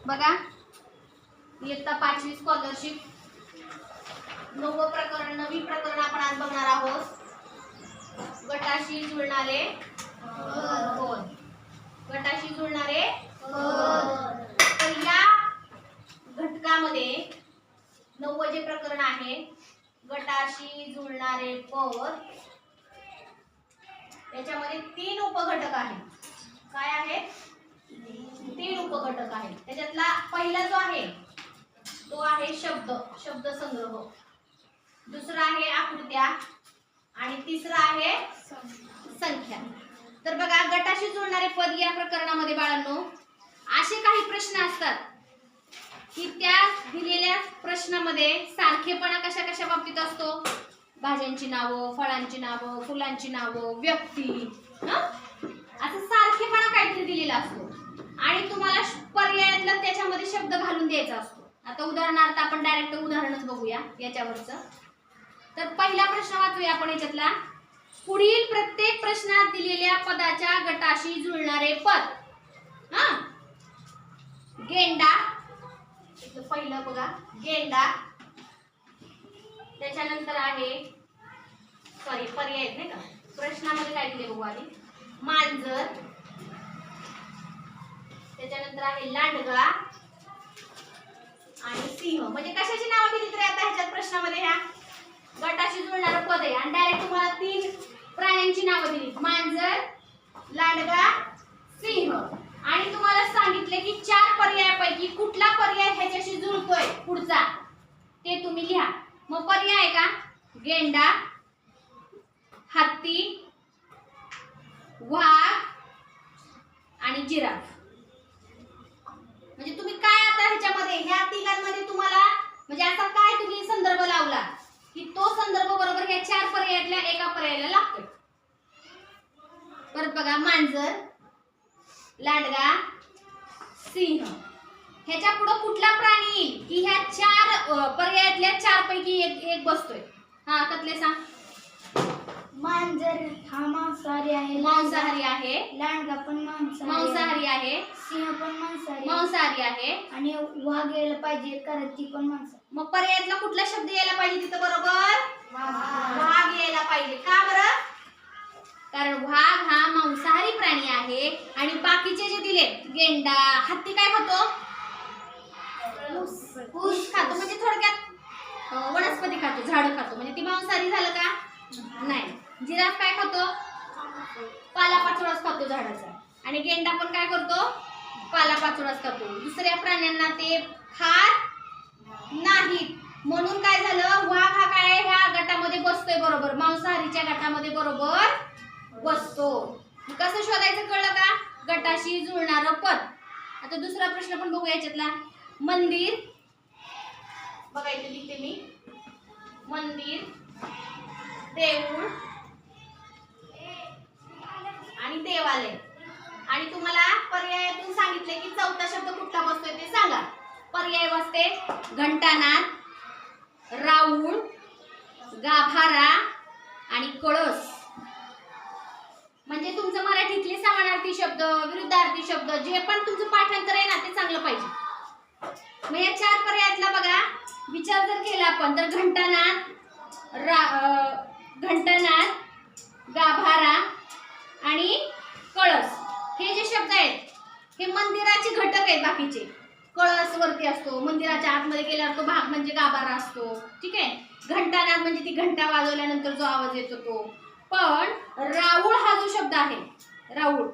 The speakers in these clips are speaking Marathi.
बघा इयत्ता 5वी स्कॉलरशिप 9वे प्रकरण आपण आज बघणार आहोत. गटाशी जुळणारे पद. गटाशी जुळणारे पद. तर या घटकामध्ये 9वे जे प्रकरण आहे गटाशी जुळणारे पद, याच्यामध्ये 3 उपघटक आहेत. काय आहेत? 3 उपघटक आहेत. त्याच्यातला पहिला जो आहे तो आहे शब्द संग्रह, दुसरा आहे आकृत्या आणि तिसरा आहे संख्या. तर बघा गटाशी जुळणारे पद या प्रकरणामध्ये बाळांनो असे काही प्रश्न असतात की त्या दिलेल्या प्रश्नामध्ये सारखेपणा कशा बाबतीत असतो. भाज्यांची नावं, फळांची नावं, फुलांची नावं, व्यक्ती, असं सारखेपणा काहीतरी दिलेला असतो आणि तुम्हाला पर्यायातला त्याच्यामध्ये शब्द घालून द्यायचा असतो. आता उदाहरणार्थ आपण डायरेक्ट उदाहरणच बघूया याच्यावरचं. तर पहिला प्रश्न वाचूया आपण याच्यातला. पुढील प्रत्येक प्रश्नात दिलेल्या पदाच्या गटाशी जुळणारे पद. गेंडा, पहिलं बघा गेंडा. त्याच्यानंतर आहे पर्याय नाही का, प्रश्नामध्ये काय दिले बघू आधी. मांजर, त्याच्यानंतर आहे लांडगा आणि सिंह. म्हणजे कशाची नावं दिली तर आता ह्याच्यात प्रश्नामध्ये ह्या गटाशी जुळणारं पद आहे आणि डायरेक्ट तुम्हाला 3 प्राण्यांची नावं दिली. मांजर, लांडगा, सिंह. आणि तुम्हाला सांगितले की 4 पर्यायापैकी कुठला पर्याय ह्याच्याशी जुळतोय पुढचा ते तुम्ही लिहा. मग पर्याय आहे का गेंडा, हत्ती, वाघ आणि जिराफ. म्हणजे तुम्ही काय आता ह्याच्यामध्ये ह्या तिघांमध्ये तुम्हाला म्हणजे असा काय तुम्ही संदर्भ लावला की तो संदर्भ बरोबर ह्या 4 पर्यायातल्या एका पर्यायाला लागतोय. परत बघा मांजर, लांडगा, सिंह. ह्याच्या पुढे कुठला प्राणी येईल की ह्या 4 पर्यायातल्या 4 पैकी एक बसतोय. कतले सांग. मांजर हा मांसाहारी आहे. मांसाहारी आहे. लांडगा पण मांसाहारी आहे. सिंह पण मांसाहारी आहे. आणि वाघ यायला पाहिजे कारण ती पण मांसाहारी. मग पर्यायातला कुठला शब्द यायला पाहिजे तिथं बरोबर वाघ यायला पाहिजे. का बरं? कारण वाघ हा मांसाहारी प्राणी आहे आणि बाकीचे जे दिले गेंडा, हत्ती काय खातो? ऊस खातो. म्हणजे थोडक्यात वनस्पती खातो, झाड खातो. म्हणजे ती मांसाहारी झालं का? नाही. जिराफ काय खातो? पालापाचोळाच खातो झाडाचा. आणि गेंडा पण काय करतो? पालापाचोळाच खातो. दुसऱ्या प्राण्यांना ते खात नाहीत. म्हणून काय झालं, वाघ हा काय ह्या गटामध्ये बसतोय बरोबर, मांसाहारीच्या गटामध्ये बरोबर बसतो. कसं शोधायचं कळलं का? गटाशी जुळणारं पद. आता दुसरा प्रश्न पण बघूया याच्यातला. मंदिर, बघा इथे लिहिते मी. मंदिर, देऊळ आणि देवालय. आणि तुम्हाला पर्यायातून सांगितले की चौथा शब्द कुठला बसतोय ते सांगा. पर्याय बसते घंटानाद, राऊळ, गाभारा आणि कळस. म्हणजे तुमचं मराठीतले समानार्थी शब्द, विरुद्धार्थी शब्द जे पण तुमचं पाठांतर आहे ना ते चांगलं पाहिजे. मग या 4 पर्यायातला बघा विचार जर केला आपण तर घंटानाद, गाभारा आणि कळस हे जे शब्द आहेत हे मंदिराचे घटक आहेत. बाकीचे कळस वरती असतो, मंदिराच्या आतमध्ये गेल्यावर तो भाग म्हणजे गाभारा असतो. ठीक आहे. घंटानाद म्हणजे ती घंटा वाजवल्यानंतर जो आवाज येतो तो. पण राऊळ हा जो शब्द आहे राऊळ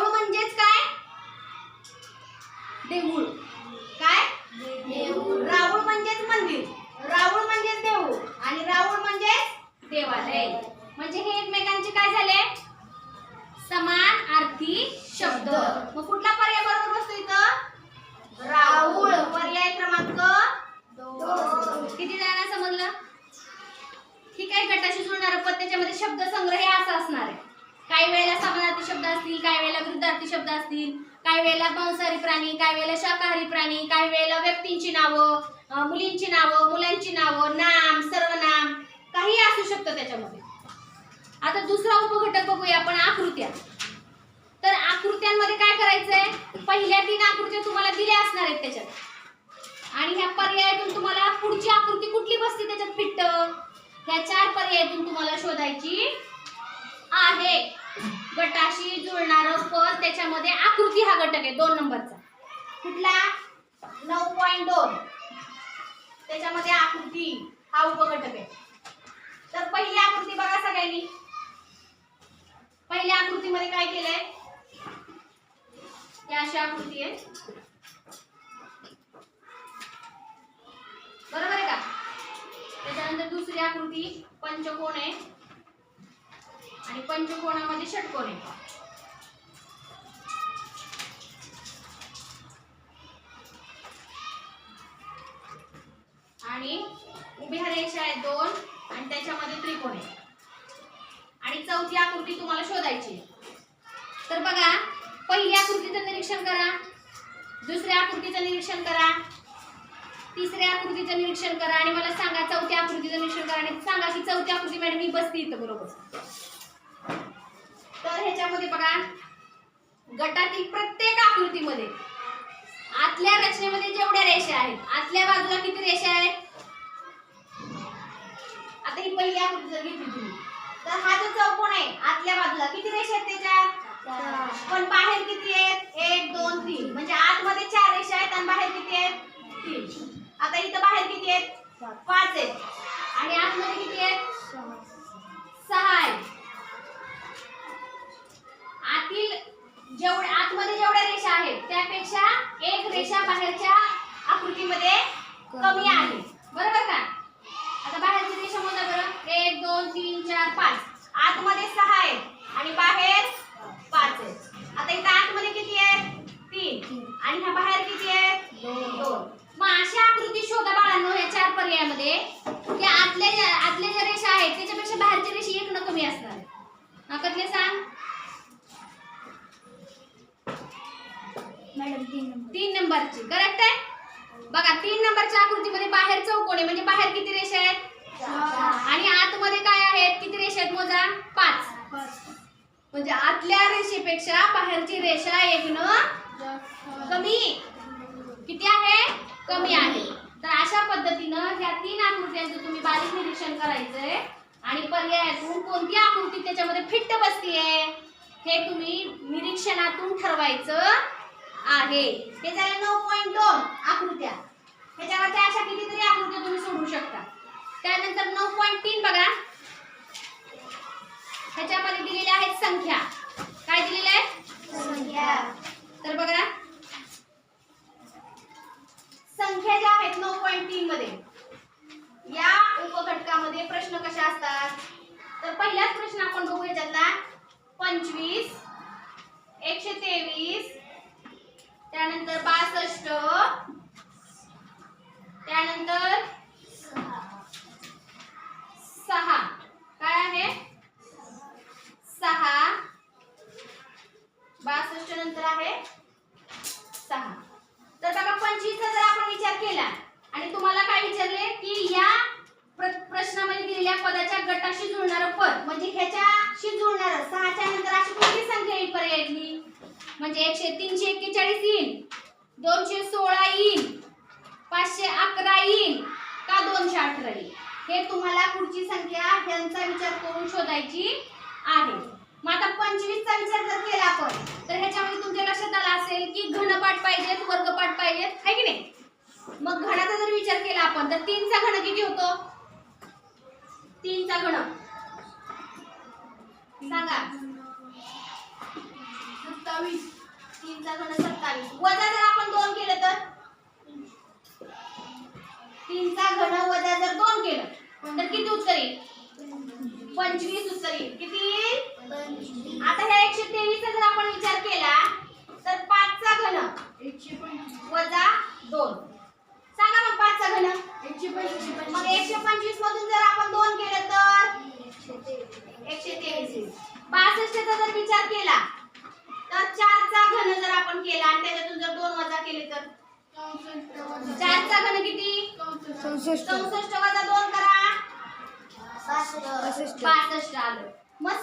म्हणजेच काय? देऊळ. काय? देऊळ. राऊळ म्हणजेच मंदिर, राऊळ म्हणजेच देऊळ आणि राऊळ म्हणजेच देवालय. म्हणजे हे एकमेकांचे काय झाले? समानार्थी शब्द. मग कुठला पर्याय बरोबर बसतो इथं? राऊळ. पर्याय क्रमांक 2. किती जणांना समजलं? ठीक आहे. गटाशी जुळणारं पद त्याच्यामध्ये शब्द संग्रह हे असं असणार आहे. काही वेळेला समानार्थी शब्द असतील, काही वेळेला विरुद्धार्थी शब्द असतील, काही वेळेला मांसाहारी प्राणी, काही वेळेला शाकाहारी प्राणी, काही वेळेला व्यक्तींची नावं, मुलींची नावं, मुलांची नावं, नाम, सर्वनाम काही असू शकतं त्याच्यामध्ये. आता दुसरा उपघटक बघूया आपण, आकृत्या. तर आकृत्यांमध्ये काय करायचंय? पहिल्या 3 आकृत्या तुम्हाला दिल्या असणार आहेत त्याच्यात आणि ह्या पर्यायातून तुम्हाला पुढची आकृती कुठली बसते त्याच्यात फिट ह्या 4 पर्यायातून तुम्हाला शोधायची आहे. गटाशी जुळणारं पद त्याच्यामध्ये आकृती हा घटक आहे 2 नंबरचा. कुठला 9.2 त्याच्यामध्ये आकृती हा उपघटक आहे. तर पहिली आकृती बघा सगळ्यांनी. पहिल्या आकृतीमध्ये काय केलंय ही अशी आकृती आहे बरोबर आहे का. त्याच्यानंतर दुसरी आकृती पंचकोन आहे आणि पंचकोनामध्ये षटकोन आहे. आणि उभ्या रेषा आहेत 2 आणि त्याच्यामध्ये त्रिकोण आहे. आणि चौथी आकृती तुम्हाला शोधायची. तर बघा पहिल्या आकृतीचं निरीक्षण करा, दुसऱ्या आकृतीचं निरीक्षण करा, तिसऱ्या आकृतीचं निरीक्षण करा आणि मला सांगा चौथ्या आकृतीचं निरीक्षण करा आणि सांगा की चौथी आकृती मॅडम ही बसती इथं बरोबर. तर ह्याच्यामध्ये बघा गटातील प्रत्येक आकृतीमध्ये आतल्या रचनेमध्ये जेवढ्या रेषा आहेत आतल्या बाजूला किती रेषा आहेत. आता ही पहिली आकृती जर घेतली तुम्ही तर हा जो चौकोन आहे आतल्या बाजूला किती रेषा आहेत त्याच्यात. पण बाहेर किती आहेत 1 2 3 म्हणजे आतमध्ये 4 रेषा आहेत आणि बाहेर किती आहेत 3. आता इथं बाहेर किती आहेत 5 आहेत आणि आतमध्ये किती आहेत 6 आहेत. आतमध्ये जेवढ्या रेषा आहेत त्यापेक्षा एक रेषा बाहेरच्या आकृतीमध्ये कमी आहे बरोबर का. आता बाहेरची रेषा मोजा बरं 1 2 3 4 5 आतमध्ये 6 आहेत आणि बाहेर 5 आहेत. आता इथं आतमध्ये किती आहेत 3 आणि ह्या बाहेर किती आहेत 2. मग अशा आकृती शोधा बाळांनो या 4 पर्यायामध्ये की आतल्या ज्या रेषा आहेत त्याच्यापेक्षा बाहेरच्या रेषा 1 न कमी असणार आहे. नाकातले सांग मॅडम 3 नंबरची करेक्ट आहे. बघा 3 नंबरच्या आकृतीमध्ये बाहेर चौकोन आहे म्हणजे बाहेर किती रेषा आहेत आणि आतमध्ये काय आहेत किती रेषा आहेत मोजा 5 म्हणजे आतल्या रेषेपेक्षा बाहेरची रेषा 1 न कमी किती आहे कमी आहे. तर अशा पद्धतीनं ह्या 3 आकृत्यांचं तुम्ही बारीक निरीक्षण करायचंय आणि पर्यायातून कोणती आकृती त्याच्यामध्ये फिट बसतीये हे तुम्ही निरीक्षणातून ठरवायचं आहे. हे झालं 9.2 आकृत्या. ह्याच्यावरती अशा कितीतरी आकृत्या तुम्ही सोडू शकता. त्यानंतर 9.3 बघा ह्याच्यामध्ये दिलेले आहेत संख्या. काय दिलेले आहेत संख्या. तर बघा संख्या ज्या आहेत 9.3 मध्ये या उपघटकामध्ये प्रश्न कसे असतात. तर पहिलाच प्रश्न आपण बघू याच्यातला 25 123 त्यानंतर 62 त्यानंतर 6 काय आहे 6 62 नंतर आहे 6. तर बघा 25 चा जर आपण विचार केला आणि तुम्हाला काय विचारले की या प्रश्नामध्ये दिलेल्या पदाच्या गटाशी जुळणारं पद म्हणजे ह्याच्याशी जुळणारं 6 च्या नंतर अशी कोणती संख्या येईल पर्यायातली म्हणजे 341 येईल 216 येईल 511 येईल का 218 येईल. हे तुम्हाला पुढची संख्या ह्यांचा विचार करून शोधायची आहे. मग आता 25 चा विचार जर केला आपण तर ह्याच्यामध्ये तुमच्या लक्षात आलं असेल की घनपाठ पाहिजेत वर्गपाठ पाहिजेत आहे की नाही. मग घनाचा जर विचार केला आपण तर 3 चा घन किती होतो 3 चा घन सांगा 27. 3 चा घन 27 वजा जर आपण 2 केलं तर 3 चा घन वजा जर 2 केलं तर किती उत्तर येईल 25 उत्तर येईल. किती येईल आता ह्या 123 चा जर आपण विचार केला तर 5 चा घन 125 वजा 2 सांगा मग 5 चा घन 125. मग 125 मधून जर आपण 2 केलं तर 123. 62 चा जर विचार केला तर 4 चा घन जर आपण केला आणि त्याच्यातून जर 2 वजा केले तर 4 चा घन किती 64 वजा 2 करा 62 आलं. मग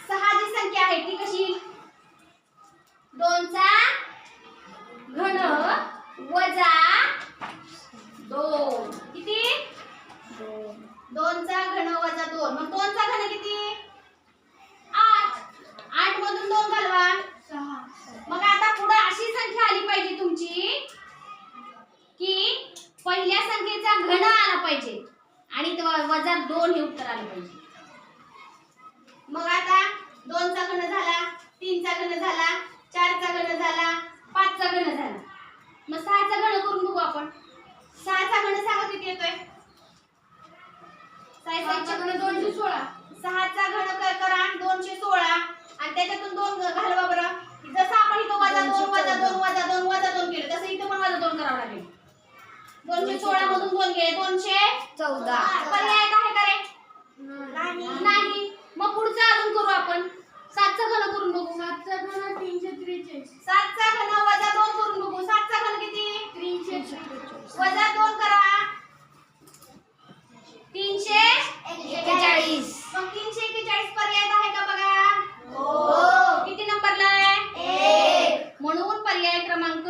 6 जी संख्या आहे ती कशी 2 चा 214. पर्याय आहे का रे? नाही. मग पुढचं अजून करू आपण. 7चा घन करून बघू. 7चा घन 343. 7चा घन वजा 2 करून बघू. 7चा घन किती? 343. वजा 2 करा. 341. मग 341 पर्याय आहे का बघा? हो. किती नंबरला आहे? 1. म्हणून पर्याय क्रमांक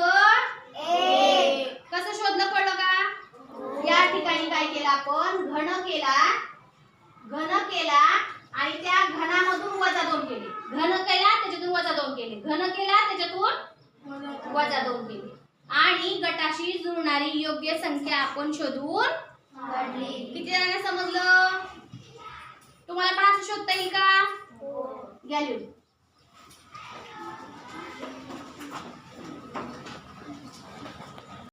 1. कसं शोधलं कळलं का? या ठिकाणी काय केलं आपण? घन केला आणि त्या घनामधून वजा 2 केले. घन केला त्याच्यातून वजा 2 केले. घन केला त्याच्यातून वजा 2 केले. आणि गटाशी जुळणारी योग्य संख्या आपण शोधून काढली. किती जणांना समजलं? तुम्हाला पण असं शोधता येईल का? घ्या लिहून.